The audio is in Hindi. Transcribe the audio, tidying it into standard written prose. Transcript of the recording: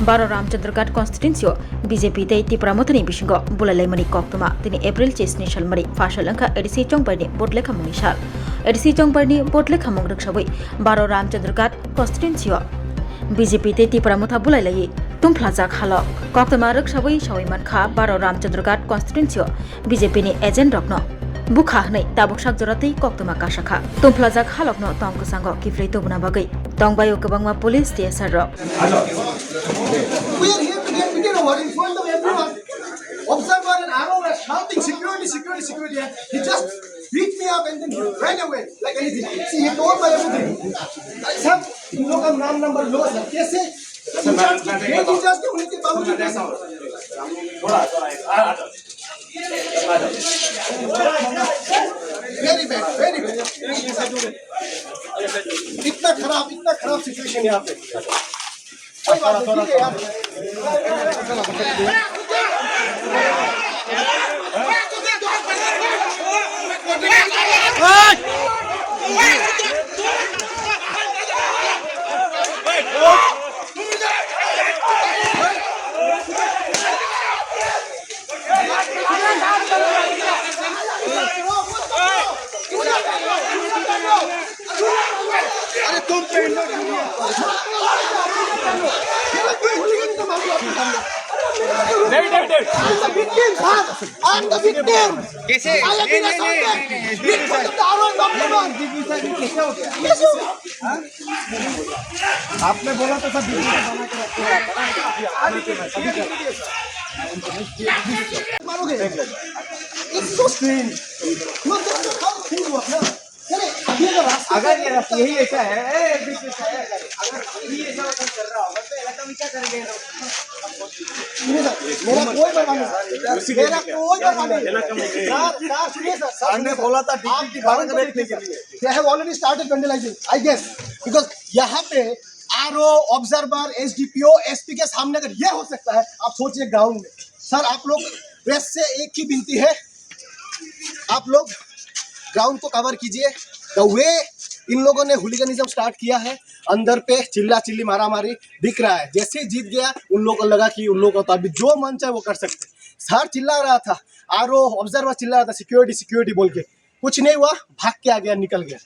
12 रामचंद्रघाट कॉन्स्टिट्यूंसियो बीजेपी तै तिप्रामथनि बिसिंगो बुलायलायमनि कक्तमा दिनै एप्रिल 6 सालमरि फासलंखा एडिसि चंगबारनि बोटलेखा मुंनि साल एडिसि चंगबारनि बोटलेखा मुं रक्षाबै 12 रामचंद्रघाट कॉन्स्टिट्यूंसियो बीजेपी तै तिप्रामथा बुलायलायै तुमफ्लाजाक हालक कक्तमा रक्षाबै सावैमानखा 12 रामचंद्रघाट कॉन्स्टिट्यूंसियो बीजेपी नि एजेंट रक्नो बुखा हनै ताबुकसाक जरातै कक्तमा कासाखा तुमफ्लाजाक हालकनो तंगसांगो किफ्रै तबुना बागै तंगबायो गोबांमा पुलिस टीएसआर रक We are here to get over in front of everyone. Observer and Arrow were shouting security, security, security. He just beat me up and then he ran away like anything. See, he told my everything. Sir, इन लोग का नाम नंबर लो सर कैसे? ये टीचर्स के उनके बावजूद कैसे? Very bad, very bad. इतना खराब सिचुएशन यहाँ पे. अरे तुम कैसे आपने बोला तो सब मारोगे अगर ये यही ऐसा है अगर ये ऐसा कर रहा होगा तो इलाका में क्या करेंगे मेरा कोई परवाह नहीं सर ने बोला था they have already started vandalizing I guess because यहाँ पे आरओ ऑब्जर्वर एसडीपीओ एसपी के सामने अगर ये हो सकता है आप सोचिए ग्राउंड में सर आप लोग प्रेस से एक ही विनती है आप लोग ग्राउंड को कवर कीजिए द वे इन लोगों ने हुलिगनिज्म स्टार्ट किया है अंदर पे चिल्ला चिल्ली मारा मारी दिख रहा है जैसे ही जीत गया उन लोगों को लगा कि उन लोगों को तो अभी जो मन चाहे वो कर सकते सर चिल्ला रहा था आरओ ऑब्जर्वर चिल्ला रहा था सिक्योरिटी सिक्योरिटी बोल के कुछ नहीं हुआ भाग के आ गया निकल गया